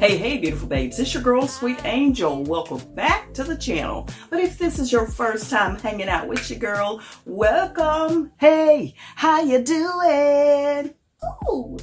Hey, beautiful babes, it's your girl, Sweet Angel. Welcome back to the channel. But if this is your first time hanging out with your girl, welcome. Hey, how you doing? Ooh.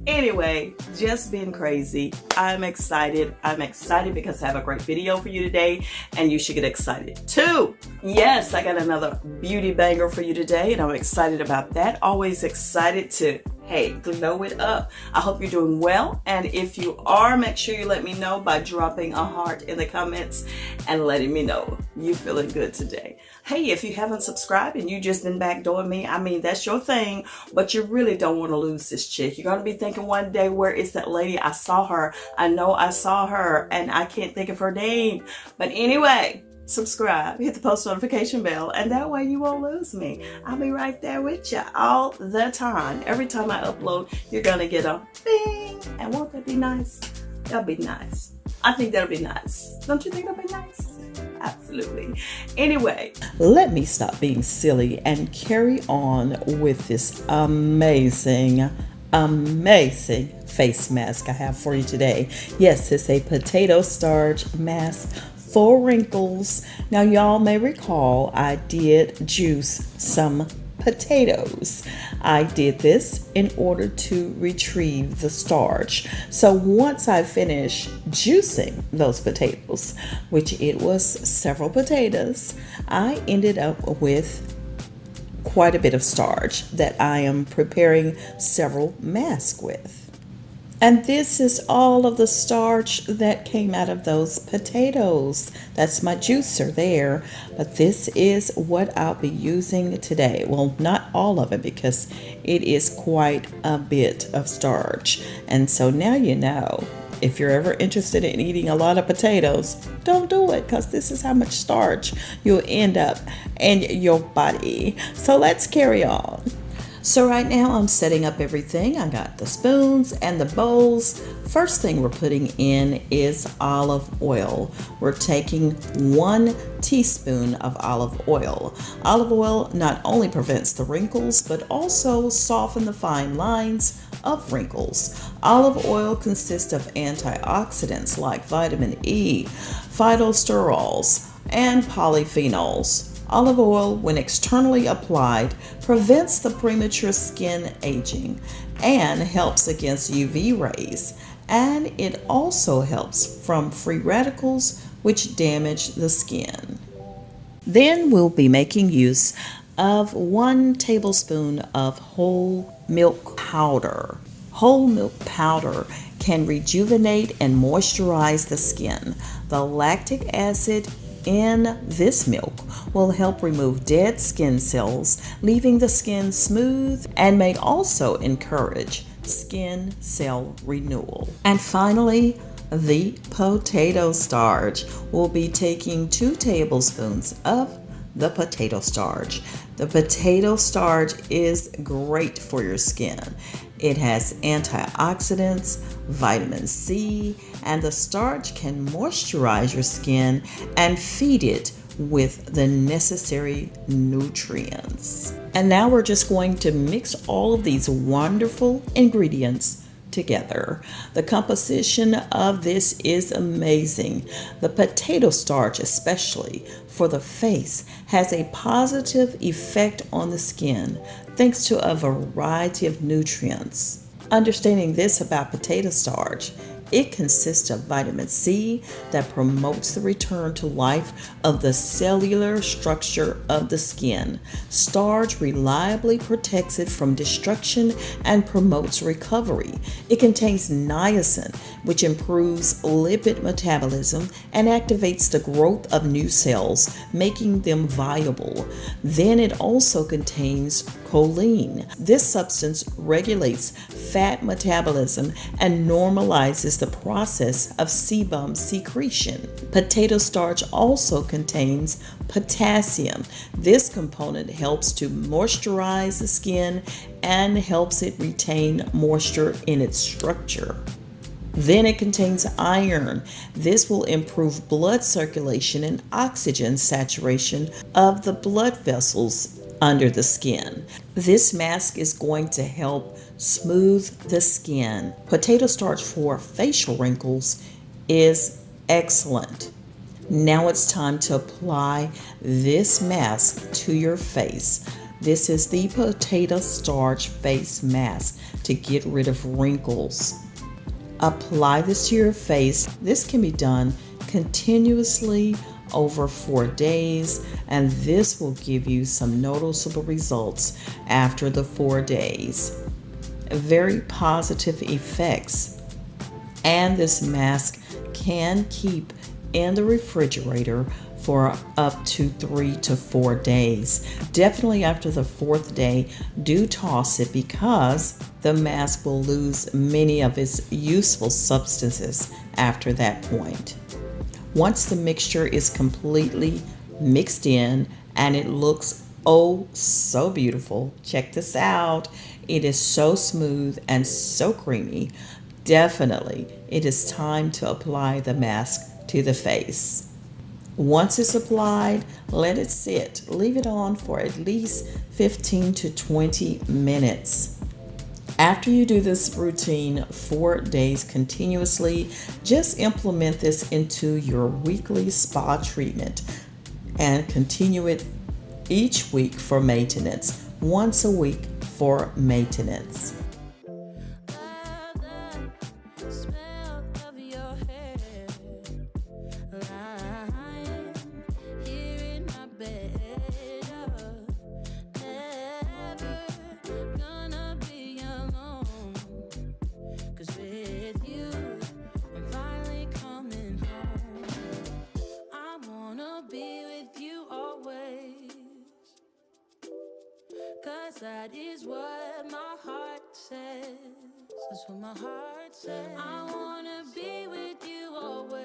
Anyway, just been crazy. I'm excited. Because I have a great video for you today, and you should get excited too. Yes, I got another beauty banger for you today, and I'm excited about that. Always excited to, hey, glow it up. I hope you're doing well, and if you are, make sure you let me know by dropping a heart in the comments and letting me know you feeling good today. Hey, if you haven't subscribed and you just been backdooring me, I mean, that's your thing, but you really don't want to lose this chick. You're going to be thinking one day, where is that lady? I saw her. I know I saw her, and I can't think of her name. But anyway, subscribe, hit the post notification bell, and that way you won't lose me. I'll be right there with you all the time. Every time I upload, you're going to get a bing. And won't that be nice? That'll be nice. I think that'll be nice. Don't you think that'll be nice? Absolutely. Anyway, let me stop being silly and carry on with this amazing face mask I have for you today. Yes, it's a potato starch mask for wrinkles. Now, y'all may recall I did juice some potatoes. I did this in order to retrieve the starch. So once I finished juicing those potatoes, which it was several potatoes, I ended up with quite a bit of starch that I am preparing several masks with. And this is all of the starch that came out of those potatoes. That's my juicer there. But this is what I'll be using today. Well, not all of it, because it is quite a bit of starch. And so now you know, if you're ever interested in eating a lot of potatoes, don't do it, because this is how much starch you'll end up in your body. So let's carry on. So right now I'm setting up everything. I got the spoons and the bowls. First thing we're putting in is olive oil. We're taking 1 teaspoon of olive oil. Olive oil not only prevents the wrinkles, but also soften the fine lines of wrinkles. Olive oil consists of antioxidants like vitamin E, phytosterols, and polyphenols. Olive oil, when externally applied, prevents the premature skin aging and helps against UV rays. And it also helps from free radicals, which damage the skin. Then we'll be making use of 1 tablespoon of whole milk powder. Whole milk powder can rejuvenate and moisturize the skin. The lactic acid in this milk will help remove dead skin cells, leaving the skin smooth, and may also encourage skin cell renewal. And finally, the potato starch. We'll be taking 2 tablespoons of the potato starch. The potato starch is great for your skin. It has antioxidants, vitamin C, and the starch can moisturize your skin and feed it with the necessary nutrients. And now we're just going to mix all of these wonderful ingredients together. The composition of this is amazing. The potato starch, especially for the face, has a positive effect on the skin thanks to a variety of nutrients. Understanding this about potato starch, it consists of vitamin C that promotes the return to life of the cellular structure of the skin. Starch reliably protects it from destruction and promotes recovery. It contains niacin, which improves lipid metabolism and activates the growth of new cells, making them viable. Then it also contains choline. This substance regulates fat metabolism and normalizes the process of sebum secretion. Potato starch also contains potassium. This component helps to moisturize the skin and helps it retain moisture in its structure. Then it contains iron. This will improve blood circulation and oxygen saturation of the blood vessels under the skin. This mask is going to help smooth the skin. Potato starch for facial wrinkles is excellent. Now it's time to apply this mask to your face. This is the potato starch face mask to get rid of wrinkles. Apply this to your face. This can be done continuously over 4 days, and this will give you some noticeable results after the 4 days. Very positive effects. And this mask can keep in the refrigerator for up to 3 to 4 days. Definitely after the 4th day, do toss it because the mask will lose many of its useful substances after that point. Once the mixture is completely mixed in and it looks oh so beautiful, check this out. It is so smooth and so creamy. Definitely, it is time to apply the mask to the face. Once it's applied, let it sit. Leave it on for at least 15 to 20 minutes. After you do this routine 4 days continuously, just implement this into your weekly spa treatment and continue it each week for maintenance, once a week for maintenance. Cause that is what my heart says. That's what my heart says. I wanna be with you always.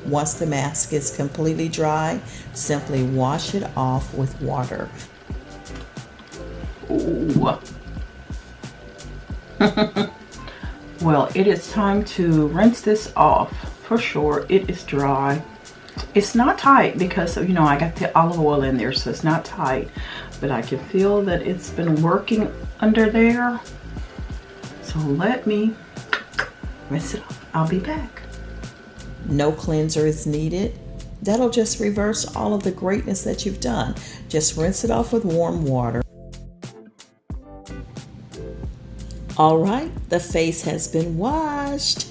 Once the mask is completely dry, simply wash it off with water. Ooh. Well, it is time to rinse this off. For sure, it is dry. It's not tight because, you know, I got the olive oil in there, so it's not tight. But I can feel that it's been working under there. So let me rinse it off. I'll be back. No cleanser is needed. That'll just reverse all of the greatness that you've done. Just rinse it off with warm water. All right, the face has been washed.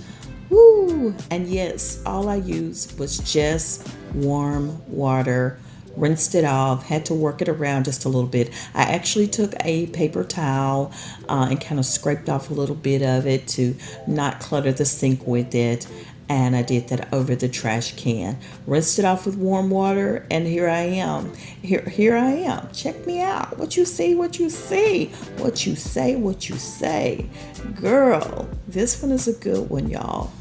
Woo! And yes, all I used was just warm water. Rinsed it off, had to work it around just a little bit. I actually took a paper towel and kind of scraped off a little bit of it to not clutter the sink with it. And I did that over the trash can. Rinsed it off with warm water, and here I am. Here I am. Check me out. What you see, what you see. What you say, what you say. Girl, this one is a good one, y'all.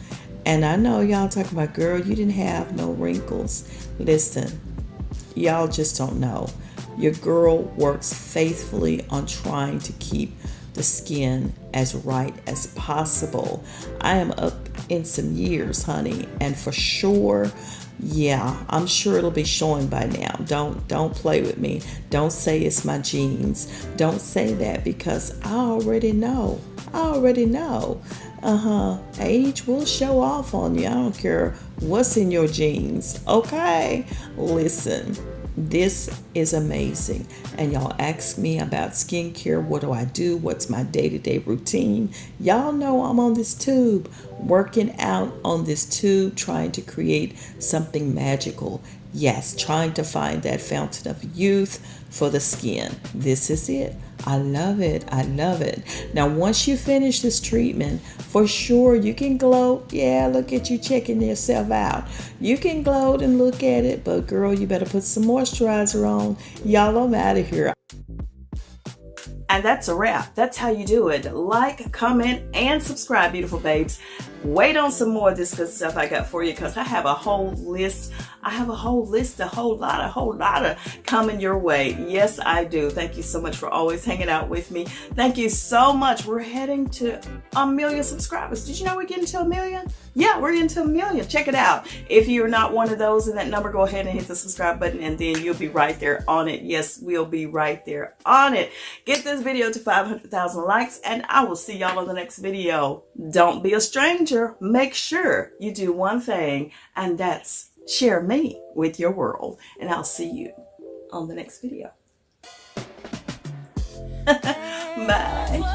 And I know y'all talking about, girl, you didn't have no wrinkles. Listen, y'all just don't know. Your girl works faithfully on trying to keep the skin as right as possible. I am up in some years, honey, and for sure, yeah, I'm sure it'll be showing by now. Don't play with me. Don't say it's my genes. Don't say that, because I already know. Age will show off on you. I don't care what's in your genes. Okay, listen. This is amazing. And y'all ask me about skincare. What do I do? What's my day-to-day routine? Y'all know I'm on this tube, working out on this tube, trying to create something magical. Yes, trying to find that fountain of youth for the skin. This is it. I love it. I love it. Now, once you finish this treatment, for sure you can gloat. Yeah, look at you checking yourself out. You can gloat and look at it, but girl, you better put some moisturizer on. Y'all, I'm out of here. And that's a wrap. That's how you do it. Like, comment, and subscribe, beautiful babes. Wait on some more of this good stuff I got for you, because I have a whole list. I have a whole list, a whole lot of coming your way. Yes, I do. Thank you so much for always hanging out with me. Thank you so much. We're heading to 1 million subscribers. Did you know we're getting to 1 million? Yeah, we're getting to 1 million. Check it out. If you're not one of those in that number, go ahead and hit the subscribe button, and then you'll be right there on it. Yes, we'll be right there on it. Get this video to 500,000 likes, and I will see y'all on the next video. Don't be a stranger. Make sure you do one thing, and that's share me with your world. And I'll see you on the next video. Bye.